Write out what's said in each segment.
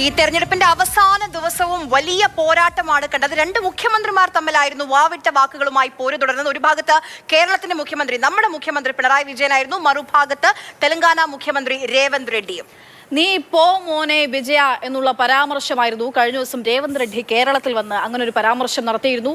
ഈ തെരഞ്ഞെടുപ്പിന്റെ അവസാന ദിവസവും വലിയ പോരാട്ടമാണ് കണ്ടത്. രണ്ട് മുഖ്യമന്ത്രിമാർ തമ്മിലായിരുന്നു വാവിട്ട വാക്കുകളുമായി പോര് തുടർന്നത്. ഒരു ഭാഗത്ത് കേരളത്തിന്റെ മുഖ്യമന്ത്രി, നമ്മുടെ മുഖ്യമന്ത്രി പിണറായി വിജയനായിരുന്നു, മറുഭാഗത്ത് തെലങ്കാന മുഖ്യമന്ത്രി രേവന്ത് റെഡ്ഡിയും. നീ പോ മോനെ വിജയ എന്നുള്ള പരാമർശമായിരുന്നു കഴിഞ്ഞ ദിവസം രേവന്ത് റെഡ്ഡി കേരളത്തിൽ വന്ന് അങ്ങനെ ഒരു പരാമർശം നടത്തിയിരുന്നു.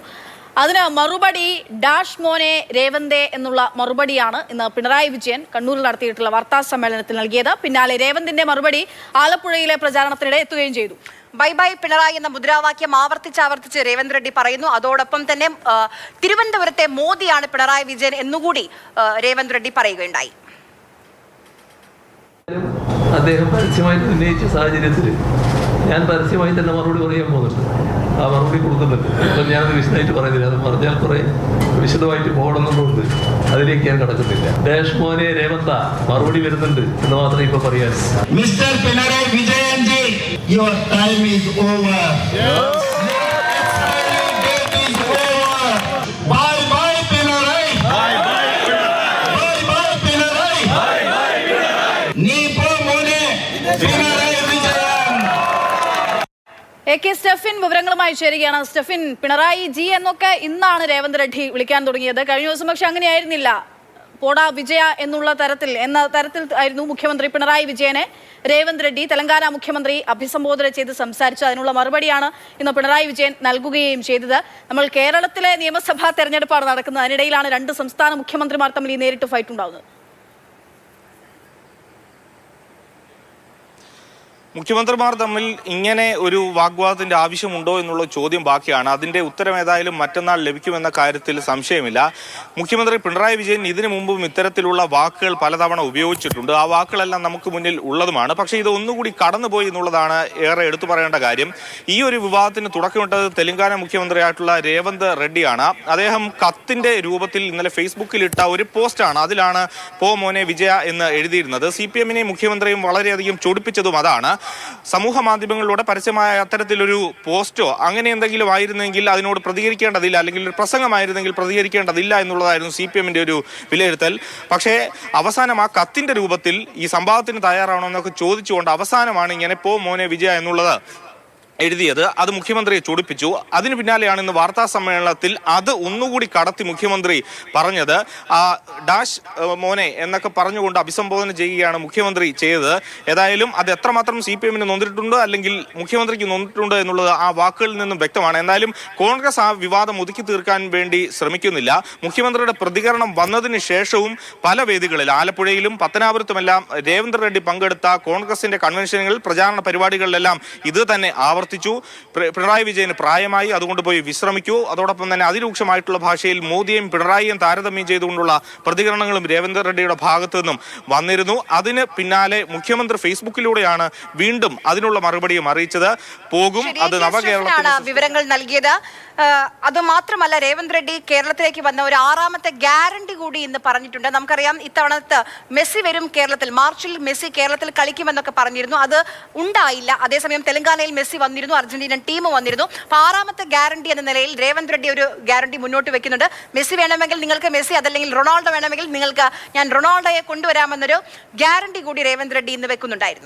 അതിന് മറുപടി ഡാഷ് മോനെ രേവന്തേ എന്നുള്ള മറുപടിയാണ് ഇന്ന് പിണറായി വിജയൻ കണ്ണൂരിൽ നടത്തിയിട്ടുള്ള വാർത്താ സമ്മേളനത്തിൽ നൽകിയത്. പിന്നാലെ രേവന്തിന്റെ മറുപടി ആലപ്പുഴയിലെ പ്രചാരണത്തിനിടെ എത്തുകയും ചെയ്തു. ബൈ ബൈ പിണറായി എന്ന മുദ്രാവാക്യം ആവർത്തിച്ച് രേവന്ത് റെഡ്ഡി പറയുന്നു. അതോടൊപ്പം തന്നെ തിരുവനന്തപുരത്തെ മോദിയാണ് പിണറായി വിജയൻ എന്നുകൂടി രേവന്ത് റെഡ്ഡി പറയുകയുണ്ടായി. അദ്ദേഹം പരസ്യമായിട്ട് ഉന്നയിച്ച സാഹചര്യത്തിൽ ഞാൻ പരസ്യമായി തന്നെ മറുപടി പറയാൻ പോകുന്നുണ്ട്. ആ മറുപടി കൊടുക്കുന്നുണ്ട്. ഇപ്പം ഞാനത് വിശദമായിട്ട് പറയുന്നില്ല. അത് പറഞ്ഞാൽ കുറെ വിശദമായിട്ട് പോകണമെന്നുണ്ട്. അതിലേക്ക് ഞാൻ കടക്കുന്നില്ല. ഡാഷ് മോനെ രേവന്ത മറുപടി വരുന്നുണ്ട് എന്ന് മാത്രമേ ഇപ്പൊ പറയാൻ. Mister Pinarayi Vijayan G, your time is over. Bye bye Pinarayi. Bye bye Pinarayi. നീ പോ മോനെ പിണറായി വിജയൻ. AK സ്റ്റെഫിൻ വിവരങ്ങളുമായി ചേരുകയാണ്. സ്റ്റെഫിൻ, പിണറായി ജി എന്നൊക്കെ ഇന്നാണ് രേവന്ത് റെഡ്ഡി വിളിക്കാൻ തുടങ്ങിയത്. കഴിഞ്ഞ ദിവസം പക്ഷെ അങ്ങനെയായിരുന്നില്ല. പോടാ വിജയ എന്ന തരത്തിൽ ആയിരുന്നു മുഖ്യമന്ത്രി പിണറായി വിജയനെ രേവന്ത് റെഡ്ഡി തെലങ്കാന മുഖ്യമന്ത്രി അഭിസംബോധന ചെയ്ത് സംസാരിച്ചു. അതിനുള്ള മറുപടിയാണ് ഇന്ന് പിണറായി വിജയൻ നൽകുകയും ചെയ്തത്. നമ്മൾ കേരളത്തിലെ നിയമസഭാ തെരഞ്ഞെടുപ്പാണ് നടക്കുന്നത്. അതിനിടയിലാണ് രണ്ട് സംസ്ഥാന മുഖ്യമന്ത്രിമാർ തമ്മിൽ ഈ നേരിട്ട് ഫൈറ്റ് ഉണ്ടാകുന്നത്. മുഖ്യമന്ത്രിമാർ തമ്മിൽ ഇങ്ങനെ ഒരു വാഗ്വാദത്തിന്റെ ആവശ്യമുണ്ടോ എന്നുള്ള ചോദ്യം ബാക്കിയാണ്. അതിന്റെ ഉത്തരം ഏതായാലും മറ്റന്നാൾ ലഭിക്കുമെന്ന കാര്യത്തിൽ സംശയമില്ല. മുഖ്യമന്ത്രി പിണറായി വിജയൻ ഇതിനു മുമ്പും ഇത്തരത്തിലുള്ള വാക്കുകൾ പലതവണ ഉപയോഗിച്ചിട്ടുണ്ട്. ആ വാക്കുകളെല്ലാം നമുക്ക് മുന്നിൽ ഉള്ളതുമാണ്. പക്ഷേ ഇത് ഒന്നുകൂടി കടന്നുപോയി എന്നുള്ളതാണ് ഏറെ എടുത്തു പറയേണ്ട കാര്യം. ഈ ഒരു വിവാദത്തിന് തുടക്കമിട്ടത് തെലങ്കാന മുഖ്യമന്ത്രിയായിട്ടുള്ള രേവന്ത് റെഡ്ഡിയാണ്. അദ്ദേഹം കത്തിന്റെ രൂപത്തിൽ ഇന്നലെ ഫേസ്ബുക്കിൽ ഇട്ട ഒരു പോസ്റ്റാണ്. അതിലാണ് പോ മോനെ വിജയ എന്ന് എഴുതിയിരുന്നത്. CPM-നെയും മുഖ്യമന്ത്രിയും വളരെയധികം ചൊടിപ്പിച്ചതും അതാണ്. സമൂഹ മാധ്യമങ്ങളിലൂടെ പരസ്യമായ അത്തരത്തിലൊരു പോസ്റ്റോ അങ്ങനെ എന്തെങ്കിലും ആയിരുന്നെങ്കിൽ അതിനോട് പ്രതികരിക്കേണ്ടതില്ല, അല്ലെങ്കിൽ ഒരു പ്രസംഗമായിരുന്നെങ്കിൽ പ്രതികരിക്കേണ്ടതില്ല എന്നുള്ളതായിരുന്നു CPM-ന്റെ ഒരു വിലയിരുത്തൽ. പക്ഷേ അവസാനം ആ കത്തിന്റെ രൂപത്തിൽ ഈ സംഭവത്തിന് തയ്യാറാണോ ചോദിച്ചുകൊണ്ട് അവസാനമാണ് ഇങ്ങനെ പോ മോനെ വിജയ എന്നുള്ളത് എഴുതിയത്. അത് മുഖ്യമന്ത്രിയെ ചൊടിപ്പിച്ചു. അതിന് പിന്നാലെയാണ് ഇന്ന് വാർത്താ സമ്മേളനത്തിൽ അത് ഒന്നുകൂടി കടത്തി മുഖ്യമന്ത്രി പറഞ്ഞത്. ഡാഷ് മോനെ എന്നൊക്കെ പറഞ്ഞുകൊണ്ട് അഭിസംബോധന ചെയ്യുകയാണ് മുഖ്യമന്ത്രി ചെയ്തത്. ഏതായാലും അത് എത്രമാത്രം CPM-ന് നൊന്നിട്ടുണ്ടോ അല്ലെങ്കിൽ മുഖ്യമന്ത്രിക്ക് നൊന്നിട്ടുണ്ടോ എന്നുള്ളത് ആ വാക്കുകളിൽ നിന്നും വ്യക്തമാണ്. എന്തായാലും കോൺഗ്രസ് ആ വിവാദം ഒതുക്കി തീർക്കാൻ വേണ്ടി ശ്രമിക്കുന്നില്ല. മുഖ്യമന്ത്രിയുടെ പ്രതികരണം വന്നതിന് ശേഷവും പല വേദികളിൽ ആലപ്പുഴയിലും പത്തനാപുരത്തുമെല്ലാം രേവന്ത് റെഡ്ഡി പങ്കെടുത്ത കോൺഗ്രസിന്റെ കൺവെൻഷനുകളിൽ പ്രചാരണ പരിപാടികളിലെല്ലാം ഇത് തന്നെ പിണറായി വിജയന് പ്രായമായി, അതുകൊണ്ട് പോയി വിശ്രമിക്കൂ. അതോടൊപ്പം തന്നെ അതിരൂക്ഷമായിട്ടുള്ള ഭാഷയിൽ മോദിയെയും പിണറായിയും താരതമ്യം ചെയ്തുകൊണ്ടുള്ള പ്രതികരണങ്ങളും രേവന്ത് റെഡ്ഡിയുടെ ഭാഗത്തു നിന്നും വന്നിരുന്നു. അതിന് പിന്നാലെ മുഖ്യമന്ത്രി ഫേസ്ബുക്കിലൂടെയാണ് വീണ്ടും അതിനുള്ള മറുപടിയും അറിയിച്ചത്. പോകും, അത് നവകേരളത്തിന് വിവരങ്ങൾ നൽകിയത്. അത് മാത്രമല്ല, രേവന്ത് റെഡ്ഡി കേരളത്തിലേക്ക് വന്ന ഒരു 6ാമത്തെ ഗ്യാരണ്ടി കൂടി ഇന്ന് പറഞ്ഞിട്ടുണ്ട്. നമുക്കറിയാം ഇത്തവണത്തെ മെസ്സി വരും കേരളത്തിൽ, മാർച്ചിൽ മെസ്സി കേരളത്തിൽ കളിക്കുമെന്നൊക്കെ പറഞ്ഞിരുന്നു. അത് ഉണ്ടായില്ല. അതേസമയം തെലങ്കാനയിൽ മെസ്സി വന്നിരുന്നു, അർജന്റീനൻ ടീം വന്നിരുന്നു. അപ്പൊ 6ാമത്തെ ഗ്യാരണ്ടി എന്ന നിലയിൽ രേവന്ത് റെഡ്ഡി ഒരു ഗ്യാരണ്ടി മുന്നോട്ട് വെക്കുന്നുണ്ട്. മെസ്സി വേണമെങ്കിൽ നിങ്ങൾക്ക് മെസ്സി, അതല്ലെങ്കിൽ റൊണാൾഡോ വേണമെങ്കിൽ നിങ്ങൾക്ക് ഞാൻ റൊണാൾഡോയെ കൊണ്ടുവരാമെന്നൊരു ഗ്യാരണ്ടി കൂടി രേവന്ത് റെഡ്ഡി ഇന്ന് വെക്കുന്നുണ്ടായിരുന്നു.